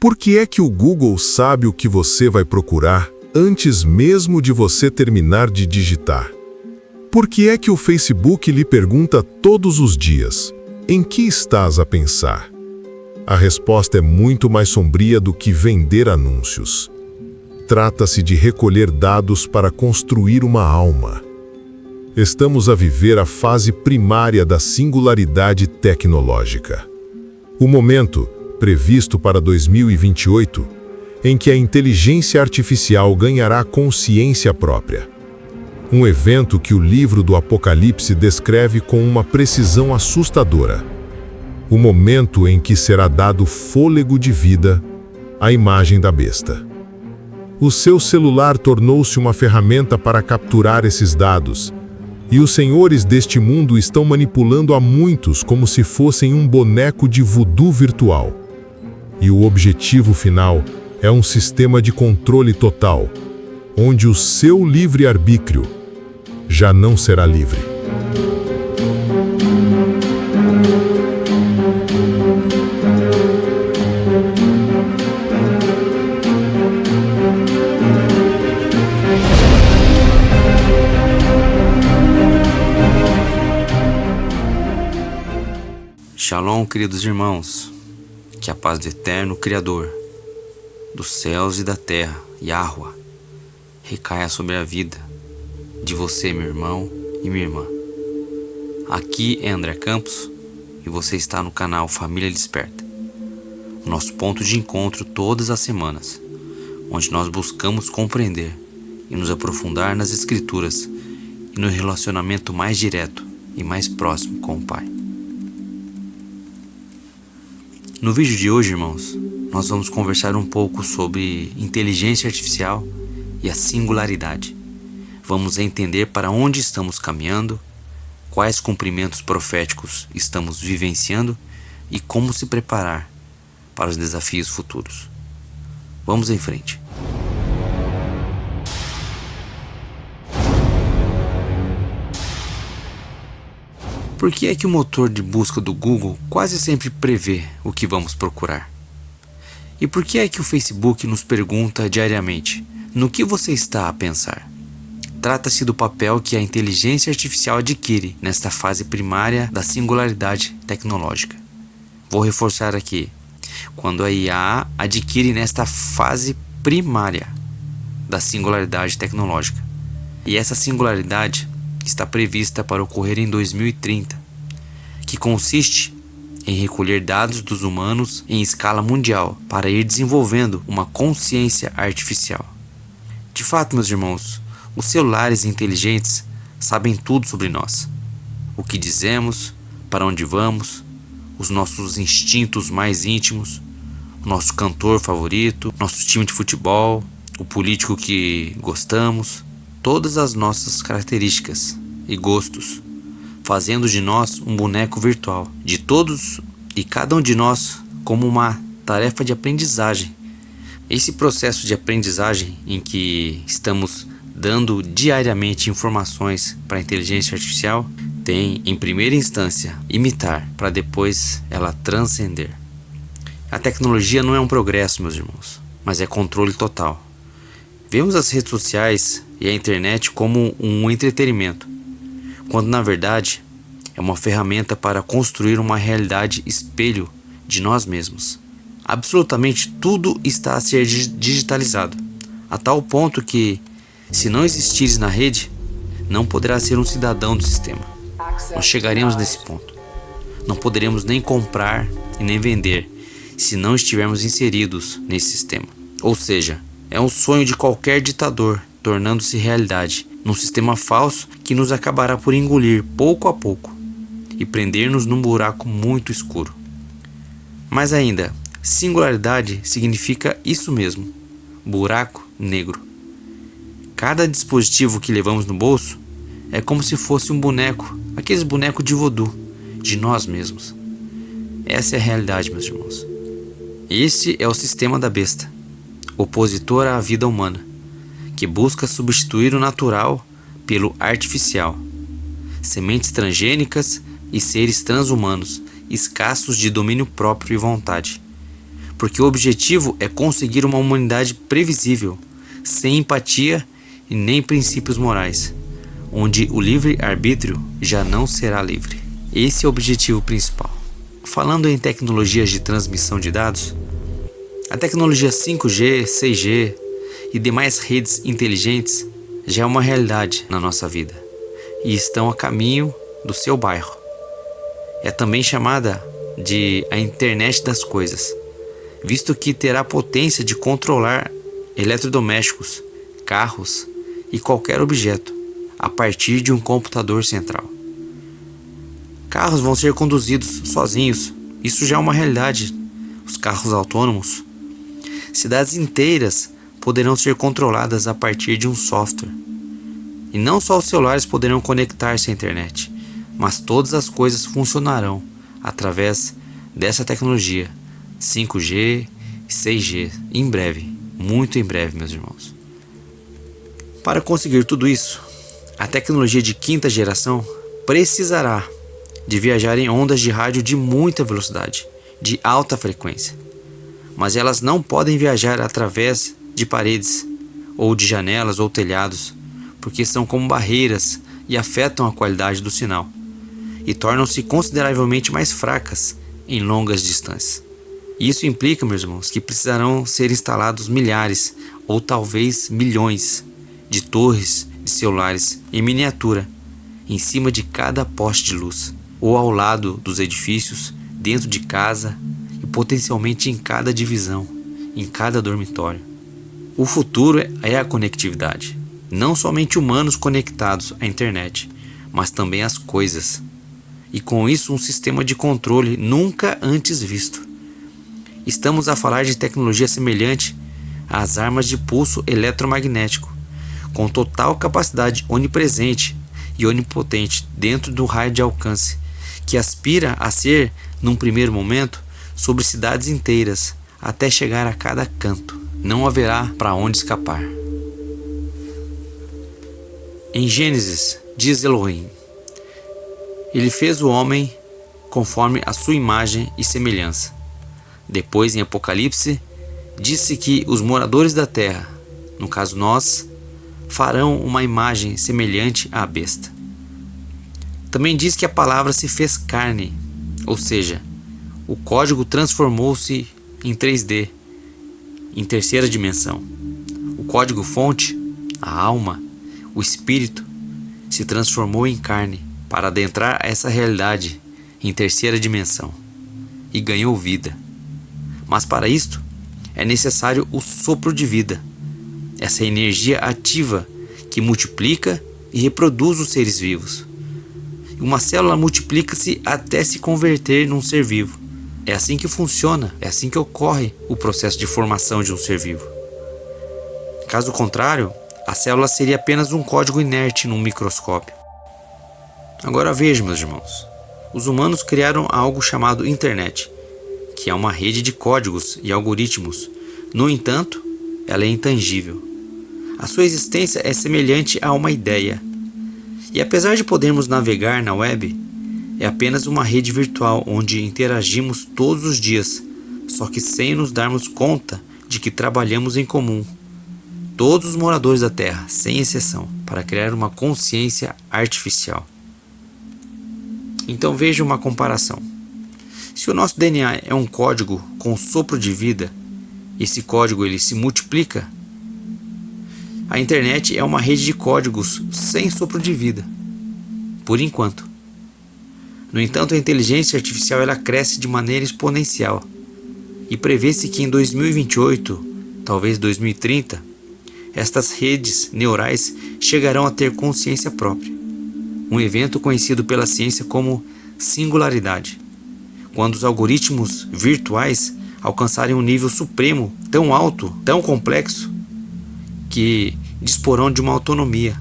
Por que é que o Google sabe o que você vai procurar antes mesmo de você terminar de digitar? Por que é que o Facebook lhe pergunta todos os dias: em que estás a pensar? A resposta é muito mais sombria do que vender anúncios. Trata-se de recolher dados para construir uma alma. Estamos a viver a fase primária da singularidade tecnológica. O momento, previsto para 2028, em que a inteligência artificial ganhará consciência própria. Um evento que o livro do Apocalipse descreve com uma precisão assustadora. O momento em que será dado fôlego de vida à imagem da besta. O seu celular tornou-se uma ferramenta para capturar esses dados, e os senhores deste mundo estão manipulando a muitos como se fossem um boneco de voodoo virtual. E o objetivo final é um sistema de controle total, onde o seu livre-arbítrio já não será livre. Shalom, queridos irmãos, que a paz do eterno Criador, dos céus e da terra, Yahuwah, recaia sobre a vida de você, meu irmão e minha irmã. Aqui é André Campos e você está no canal Família Desperta, o nosso ponto de encontro todas as semanas, onde nós buscamos compreender e nos aprofundar nas Escrituras e no relacionamento mais direto e mais próximo com o Pai. No vídeo de hoje, irmãos, nós vamos conversar um pouco sobre inteligência artificial e a singularidade. Vamos entender para onde estamos caminhando, quais cumprimentos proféticos estamos vivenciando e como se preparar para os desafios futuros. Vamos em frente. Por que é que o motor de busca do Google quase sempre prevê o que vamos procurar? E por que é que o Facebook nos pergunta diariamente: no que você está a pensar? Trata-se do papel que a inteligência artificial adquire nesta fase primária da singularidade tecnológica. Vou reforçar aqui: quando a IA adquire nesta fase primária da singularidade tecnológica. E essa singularidade está prevista para ocorrer em 2030, que consiste em recolher dados dos humanos em escala mundial para ir desenvolvendo uma consciência artificial. De fato, meus irmãos, os celulares inteligentes sabem tudo sobre nós: o que dizemos, para onde vamos, os nossos instintos mais íntimos, o nosso cantor favorito, nosso time de futebol, o político que gostamos, todas as nossas características e gostos, fazendo de nós um boneco virtual, de todos e cada um de nós como uma tarefa de aprendizagem. Esse processo de aprendizagem em que estamos dando diariamente informações para a inteligência artificial tem, em primeira instância, imitar, para depois ela transcender. A tecnologia não é um progresso, meus irmãos, mas é controle total. Vemos as redes sociais e a internet como um entretenimento, quando na verdade é uma ferramenta para construir uma realidade espelho de nós mesmos. Absolutamente tudo está a ser digitalizado, a tal ponto que, se não existires na rede, não poderá ser um cidadão do sistema. Nós chegaremos nesse ponto. Não poderemos nem comprar e nem vender se não estivermos inseridos nesse sistema. Ou seja, é um sonho de qualquer ditador tornando-se realidade, num sistema falso que nos acabará por engolir pouco a pouco e prender-nos num buraco muito escuro. Mas ainda, singularidade significa isso mesmo: buraco negro. Cada dispositivo que levamos no bolso é como se fosse um boneco, aqueles bonecos de voodoo, de nós mesmos. Essa é a realidade, meus irmãos. Esse é o sistema da besta, opositor à vida humana, que busca substituir o natural pelo artificial. Sementes transgênicas e seres transhumanos, escassos de domínio próprio e vontade. porque o objetivo é conseguir uma humanidade previsível, sem empatia e nem princípios morais, onde o livre-arbítrio já não será livre. Esse é o objetivo principal. Falando em tecnologias de transmissão de dados, a tecnologia 5G, 6G e demais redes inteligentes já é uma realidade na nossa vida e estão a caminho do seu bairro. É também chamada de a internet das coisas, visto que terá potência de controlar eletrodomésticos, carros e qualquer objeto a partir de um computador central. Carros vão ser conduzidos sozinhos, isso já é uma realidade, os carros autônomos. Cidades inteiras poderão ser controladas a partir de um software. E não só os celulares poderão conectar-se à internet, mas todas as coisas funcionarão através dessa tecnologia 5G e 6G, em breve, muito em breve, meus irmãos. Para conseguir tudo isso, a tecnologia de quinta geração precisará de viajar em ondas de rádio de muita velocidade, de alta frequência. Mas elas não podem viajar através de paredes, ou de janelas ou telhados, porque são como barreiras e afetam a qualidade do sinal, e tornam-se consideravelmente mais fracas em longas distâncias. Isso implica, meus irmãos, que precisarão ser instalados milhares ou talvez milhões de torres de celulares em miniatura em cima de cada poste de luz, ou ao lado dos edifícios, dentro de casa e potencialmente em cada divisão, em cada dormitório. O futuro é a conectividade, não somente humanos conectados à internet, mas também as coisas, e com isso um sistema de controle nunca antes visto. Estamos a falar de tecnologia semelhante às armas de pulso eletromagnético, com total capacidade onipresente e onipotente dentro do raio de alcance, que aspira a ser, num primeiro momento, sobre cidades inteiras, até chegar a cada canto. Não haverá para onde escapar. Em Gênesis, diz Elohim: Ele fez o homem conforme a sua imagem e semelhança. Depois, em Apocalipse, disse que os moradores da terra, no caso nós, farão uma imagem semelhante à besta. Também diz que a palavra se fez carne, ou seja, o código transformou-se em 3D, em terceira dimensão. O código-fonte, a alma, o espírito, se transformou em carne para adentrar essa realidade em terceira dimensão e ganhou vida. Mas para isto é necessário o sopro de vida, essa energia ativa que multiplica e reproduz os seres vivos. Uma célula multiplica-se até se converter num ser vivo. É assim que funciona, é assim que ocorre o processo de formação de um ser vivo. Caso contrário, a célula seria apenas um código inerte num microscópio. Agora veja, meus irmãos, os humanos criaram algo chamado internet, que é uma rede de códigos e algoritmos. No entanto, ela é intangível. A sua existência é semelhante a uma ideia. E apesar de podermos navegar na web, é apenas uma rede virtual onde interagimos todos os dias, só que sem nos darmos conta de que trabalhamos em comum. Todos os moradores da Terra, sem exceção, para criar uma consciência artificial. Então veja uma comparação. Se o nosso DNA é um código com sopro de vida, esse código ele se multiplica. A internet é uma rede de códigos sem sopro de vida, por enquanto. No entanto, a inteligência artificial ela cresce de maneira exponencial e prevê-se que em 2028, talvez 2030, estas redes neurais chegarão a ter consciência própria, um evento conhecido pela ciência como singularidade, quando os algoritmos virtuais alcançarem um nível supremo tão alto, tão complexo, que disporão de uma autonomia,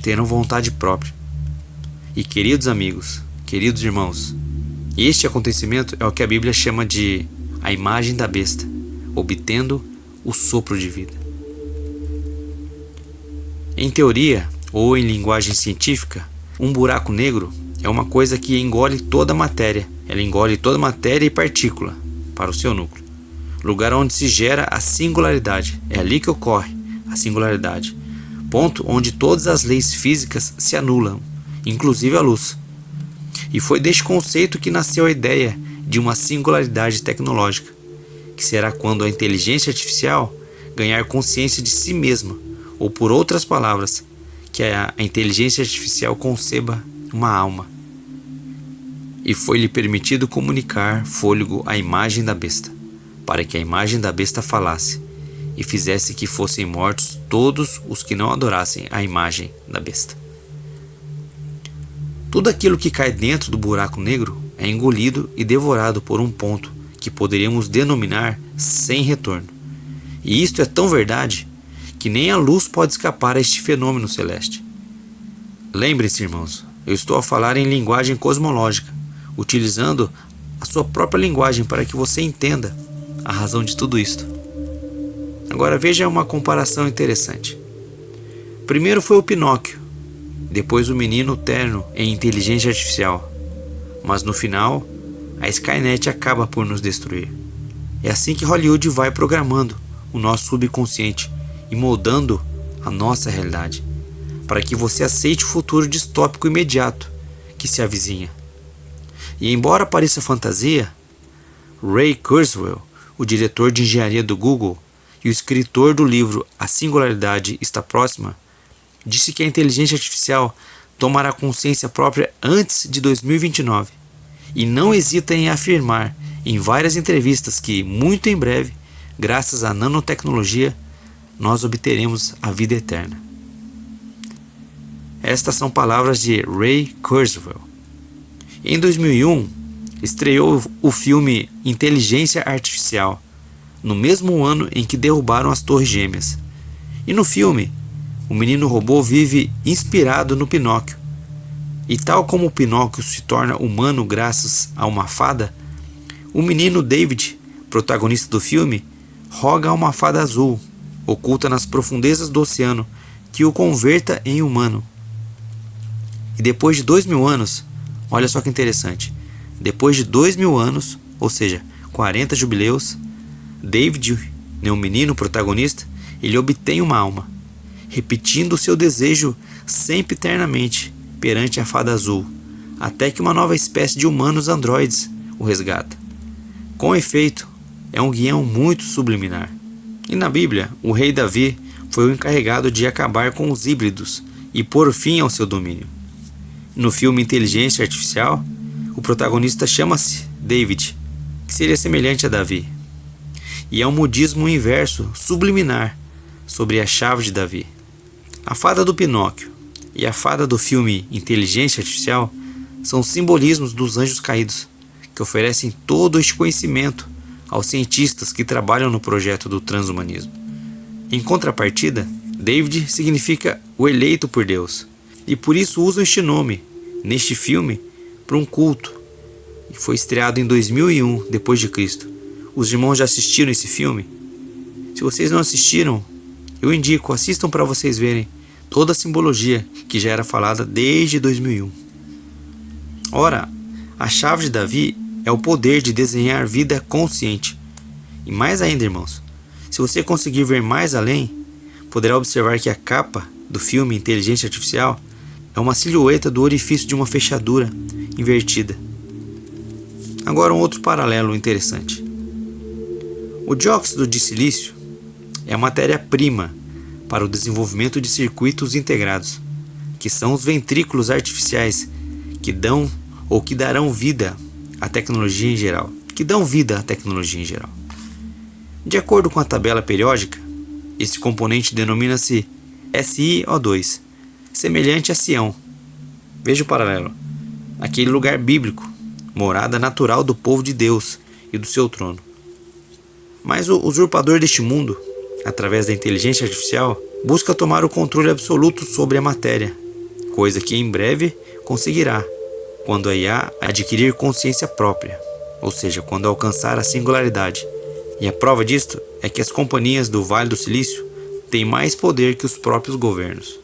terão vontade própria. E queridos amigos, queridos irmãos, este acontecimento é o que a Bíblia chama de a imagem da besta, obtendo o sopro de vida. Em teoria, ou em linguagem científica, um buraco negro é uma coisa que engole toda a matéria. Ela engole toda a matéria e partícula para o seu núcleo. lugar onde se gera a singularidade. É ali que ocorre a singularidade, ponto onde todas as leis físicas se anulam, inclusive a luz. E foi deste conceito que nasceu a ideia de uma singularidade tecnológica, que será quando a inteligência artificial ganhar consciência de si mesma, ou por outras palavras, que a inteligência artificial conceba uma alma. E foi-lhe permitido comunicar fôlego à imagem da besta, para que a imagem da besta falasse, e fizesse que fossem mortos todos os que não adorassem a imagem da besta. Tudo aquilo que cai dentro do buraco negro é engolido e devorado por um ponto que poderíamos denominar sem retorno. E isto é tão verdade que nem a luz pode escapar a este fenômeno celeste. Lembrem-se, irmãos, eu estou a falar em linguagem cosmológica, utilizando a sua própria linguagem para que você entenda a razão de tudo isto. Agora veja uma comparação interessante. Primeiro foi o Pinóquio, depois o menino terno em inteligência artificial, mas no final a Skynet acaba por nos destruir. É assim que Hollywood vai programando o nosso subconsciente e moldando a nossa realidade, para que você aceite o futuro distópico imediato que se avizinha. E embora pareça fantasia, Ray Kurzweil, o diretor de engenharia do Google e o escritor do livro A Singularidade Está Próxima, disse que a inteligência artificial tomará consciência própria antes de 2029 e não hesita em afirmar em várias entrevistas que, muito em breve, graças à nanotecnologia, nós obteremos a vida eterna. Estas são palavras de Ray Kurzweil. Em 2001, estreou o filme Inteligência Artificial, no mesmo ano em que derrubaram as Torres Gêmeas. E no filme, o menino robô vive inspirado no Pinóquio. E tal como o Pinóquio se torna humano graças a uma fada, o menino David, protagonista do filme, roga a uma fada azul, oculta nas profundezas do oceano, que o converta em humano. E depois de 2000 anos, olha só que interessante, depois de 2000 anos, ou seja, 40 jubileus, David, o menino protagonista, ele obtém uma alma, repetindo o seu desejo sempre eternamente perante a fada azul, até que uma nova espécie de humanos androides o resgata. Com efeito, é um guião muito subliminar. E na Bíblia, o rei Davi foi o encarregado de acabar com os híbridos e pôr fim ao seu domínio. No filme Inteligência Artificial, o protagonista chama-se David, que seria semelhante a Davi. E é um modismo inverso, subliminar, sobre a chave de Davi. A fada do Pinóquio e a fada do filme Inteligência Artificial são simbolismos dos anjos caídos, que oferecem todo este conhecimento aos cientistas que trabalham no projeto do transhumanismo. Em contrapartida, David significa o eleito por Deus, e por isso usam este nome, neste filme, para um culto. E foi estreado em 2001, depois de Cristo. Os irmãos já assistiram esse filme? Se vocês não assistiram, eu indico, assistam para vocês verem toda a simbologia que já era falada desde 2001. Ora, a chave de Davi é o poder de desenhar vida consciente. E mais ainda, irmãos, se você conseguir ver mais além, poderá observar que a capa do filme Inteligência Artificial é uma silhueta do orifício de uma fechadura invertida. Agora um outro paralelo interessante. O dióxido de silício é a matéria-prima para o desenvolvimento de circuitos integrados, que são os ventrículos artificiais que dão ou que darão vida à tecnologia em geral. De acordo com a tabela periódica, esse componente denomina-se SiO2, semelhante a Sião. Veja o paralelo. Aquele lugar bíblico, morada natural do povo de Deus e do seu trono. Mas o usurpador deste mundo, através da inteligência artificial, busca tomar o controle absoluto sobre a matéria, coisa que em breve conseguirá, quando a IA adquirir consciência própria, ou seja, quando alcançar a singularidade. E a prova disto é que as companhias do Vale do Silício têm mais poder que os próprios governos.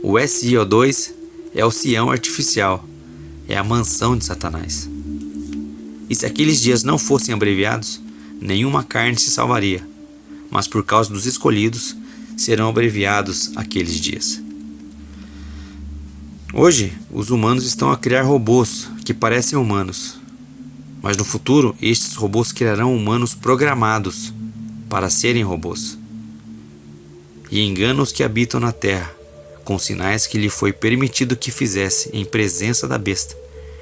O SiO2 é o Sião artificial, é a mansão de Satanás. E se aqueles dias não fossem abreviados, nenhuma carne se salvaria, mas por causa dos escolhidos serão abreviados aqueles dias. Hoje, os humanos estão a criar robôs que parecem humanos, mas no futuro estes robôs criarão humanos programados para serem robôs. E enganam os que habitam na terra, com sinais que lhe foi permitido que fizesse em presença da besta,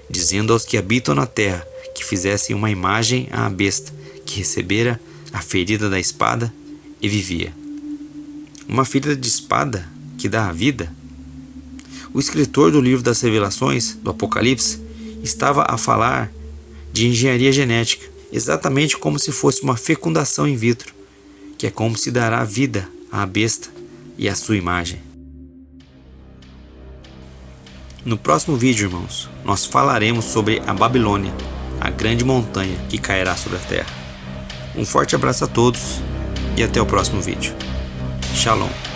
dizendo aos que habitam na terra que fizessem uma imagem à besta, que recebera a ferida da espada e vivia. Uma ferida de espada que dá a vida? O escritor do livro das Revelações, do Apocalipse, estava a falar de engenharia genética, exatamente como se fosse uma fecundação in vitro, que é como se dará vida à besta e à sua imagem. No próximo vídeo, irmãos, nós falaremos sobre a Babilônia, a grande montanha que cairá sobre a terra. Um forte abraço a todos e até o próximo vídeo. Shalom.